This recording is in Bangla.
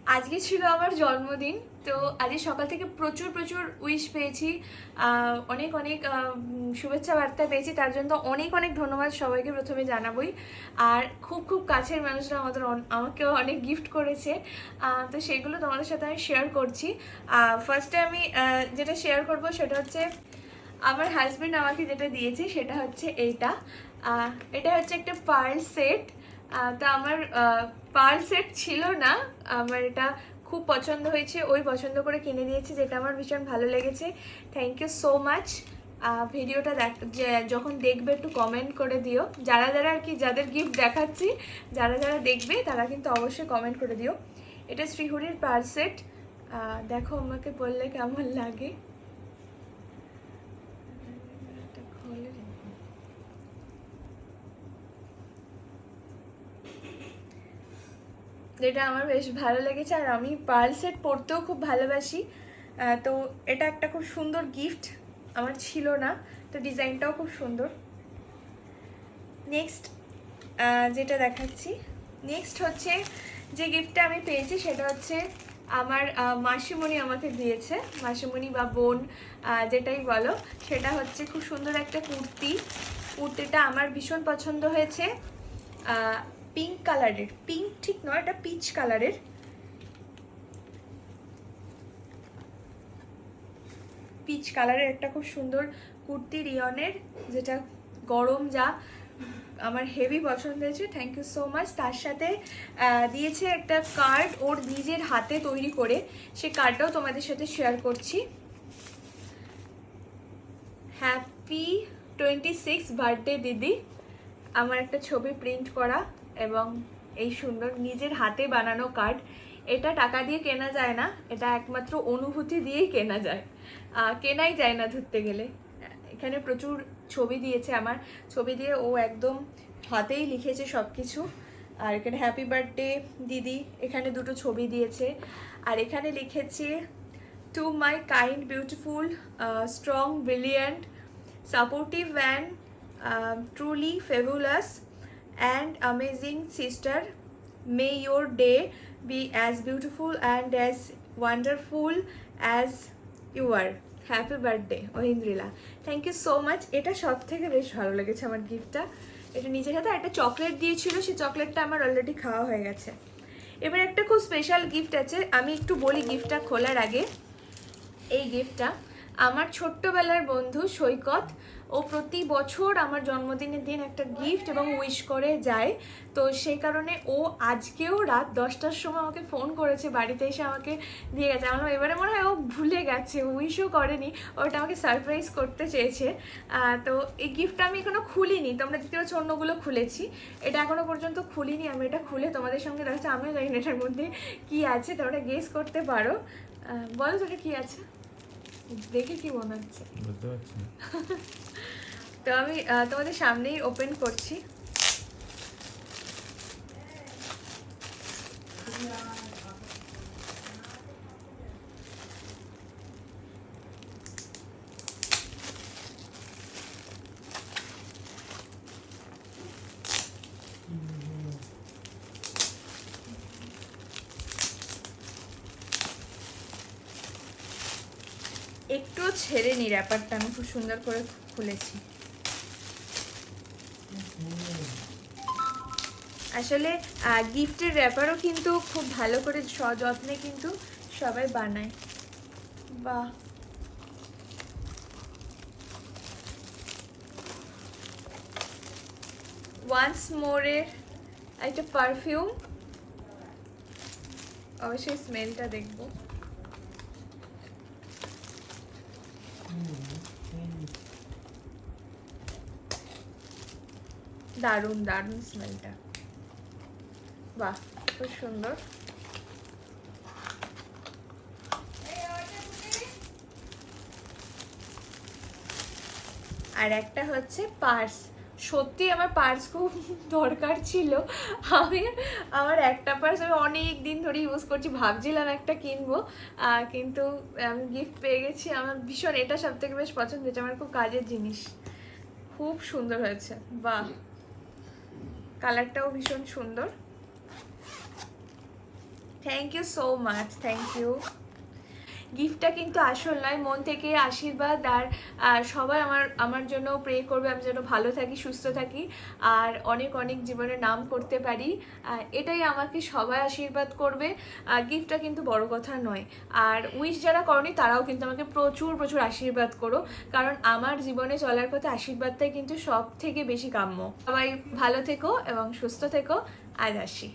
আজকে ছিল আমার জন্মদিন। তো আজকে সকাল থেকে প্রচুর প্রচুর উইশ পেয়েছি, অনেক অনেক শুভেচ্ছা বার্তা পেয়েছি। তার জন্য অনেক অনেক ধন্যবাদ সবাইকে প্রথমে জানাবোই। আর খুব খুব কাছের মানুষরা আমাকেও অনেক গিফট করেছে, তো সেগুলো তোমাদের সাথে আমি শেয়ার করছি। ফার্স্টে আমি যেটা শেয়ার করব সেটা হচ্ছে আমার হাজব্যান্ড আমাকে যেটা দিয়েছে, সেটা হচ্ছে এইটা। এটা হচ্ছে একটা পার্ল সেট। তা আমার পার্ল সেট ছিল না, আমার এটা খুব পছন্দ হয়েছে, ওই পছন্দ করে কিনে দিয়েছে, যেটা আমার ভীষণ ভালো লেগেছে। Thank you so much. ভিডিওটা যখন দেখবে একটু কমেন্ট করে দিও, যারা যারা আর কি যাদের গিফট দেখাচ্ছি, যারা যারা দেখবে তারা কিন্তু অবশ্যই কমেন্ট করে দিও। এটা শ্রীহরির পার্ল সেট। দেখো আমাকে বললে কেমন লাগে। যেটা আমার বেশ ভালো লেগেছে, আর আমি পার্ল সেট পরতেও খুব ভালোবাসি। তো এটা একটা খুব সুন্দর গিফট, আমার ছিল না, তো ডিজাইনটাও খুব সুন্দর। নেক্সট যেটা দেখাচ্ছি, নেক্সট হচ্ছে যে গিফটটা আমি পেয়েছি সেটা হচ্ছে আমার মাসিমণি আমাকে দিয়েছে, মাসিমণি বা বোন যেটাই বলো। সেটা হচ্ছে খুব সুন্দর একটা কুর্তি। কুর্তিটা আমার ভীষণ পছন্দ হয়েছে, পিঙ্ক কালারের, পিঙ্ক ঠিক নয়, এটা পিচ কালারের। পিচ কালারের একটা খুব সুন্দর কুর্তি রিয়নের, যেটা গরম যা আমার হেভি পছন্দ হয়েছে। Thank you so much. তার সাথে দিয়েছে একটা কার্ড ওর নিজের হাতে তৈরি করে, সে কার্ডটাও তোমাদের সাথে শেয়ার করছি। হ্যাপি 26 বার্থডে দিদি। আমার একটা ছবি প্রিন্ট করা এবং এই সুন্দর নিজের হাতে বানানো কার্ড। এটা টাকা দিয়ে কেনা যায় না, এটা একমাত্র অনুভূতি দিয়েই কেনা যায়, কেনাই যায় না ধরতে গেলে। এখানে প্রচুর ছবি দিয়েছে, আমার ছবি দিয়ে ও একদম হাতেই লিখেছে সব কিছু। আর এখানে হ্যাপি বার্থডে দিদি, এখানে দুটো ছবি দিয়েছে। আর এখানে লিখেছে to my kind beautiful strong brilliant supportive and truly fabulous and amazing sister, may your day be as beautiful and as wonderful as you are. Happy birthday Oindrila. Thank you so much. এটা সব থেকে বেশ ভালো লেগেছে আমার গিফটটা। এটা নিজের হাতে একটা চকলেট দিয়েছিল, সেই চকলেটটা আমার অলরেডি খাওয়া হয়ে গেছে। এবার একটা খুব স্পেশাল গিফট আছে, আমি একটু বলি গিফটটা খোলার আগে। এই গিফটটা আমার ছোট্টবেলার বন্ধু সৈকত, ও প্রতি বছর আমার জন্মদিনের দিন একটা গিফট এবং উইশ করে যায়। তো সেই কারণে ও আজকেও রাত 10টার সময় আমাকে ফোন করেছে, বাড়িতে এসে আমাকে দিয়ে গেছে। আমার এবারে মনে হয় ও ভুলে গেছে, উইশও করেনি, ওটা আমাকে সারপ্রাইজ করতে চেয়েছে। তো এই গিফটটা আমি এখনো খুলিনি, তোমরা দেখতে পাচ্ছ অন্যগুলো খুলেছি, এটা এখনো পর্যন্ত খুলিনি। আমি এটা খুলে তোমাদের সঙ্গে দেখাচ্ছি। আমিও জানি না এটার মধ্যে কী আছে, তোমরা গেস করতে পারো। বলো তোটা কি আছে, দেখে কি মনে হচ্ছে? বুঝতে পারছি না। তো আমি তোমাদের সামনেই ওপেন করছি। একটুও ছেড়েনি র্যাপারটা, আমি খুব সুন্দর করে খুলেছি। আসলে গিফটের র্যাপারও কিন্তু খুব ভালো করে সযত্নে কিন্তু সবাই বানায়। বাহ, ওয়ান্স মোরের একটা পারফিউম, অবশ্যই স্মেলটা দেখবো। দারুণ দারুণ স্মেলটা, বাহ খুব সুন্দর। আর একটা হচ্ছে পার্স। সত্যি আমার পার্স খুব দরকার ছিল। আমি আমার একটা পার্স আমি অনেক দিন ধরে ইউজ করছি, ভাবছিলাম একটা কিনবো, কিন্তু আমি গিফট পেয়ে গেছি। আমার ভীষণ এটা সব থেকে বেশ পছন্দ হয়েছে, আমার খুব কাজের জিনিস, খুব সুন্দর হয়েছে। বাহ, কালারটাও ভীষণ সুন্দর। Thank you so much, thank you. গিফটটা কিন্তু আসল নয়, মন থেকে আশীর্বাদ। আর সবাই আমার জন্য প্রে করবে, আমি যেন ভালো থাকি, সুস্থ থাকি, আর অনেক অনেক জীবনে নাম করতে পারি। এটাই আমাকে সবাই আশীর্বাদ করবে। গিফটটা কিন্তু বড় কথা নয়। আর উইশ যারা করনি তারাও কিন্তু আমাকে প্রচুর প্রচুর আশীর্বাদ করো, কারণ আমার জীবনে চলার পথে আশীর্বাদটাই কিন্তু সব থেকে বেশি কাম্য। সবাই ভালো থেকো এবং সুস্থ থেকো। আজ আসি।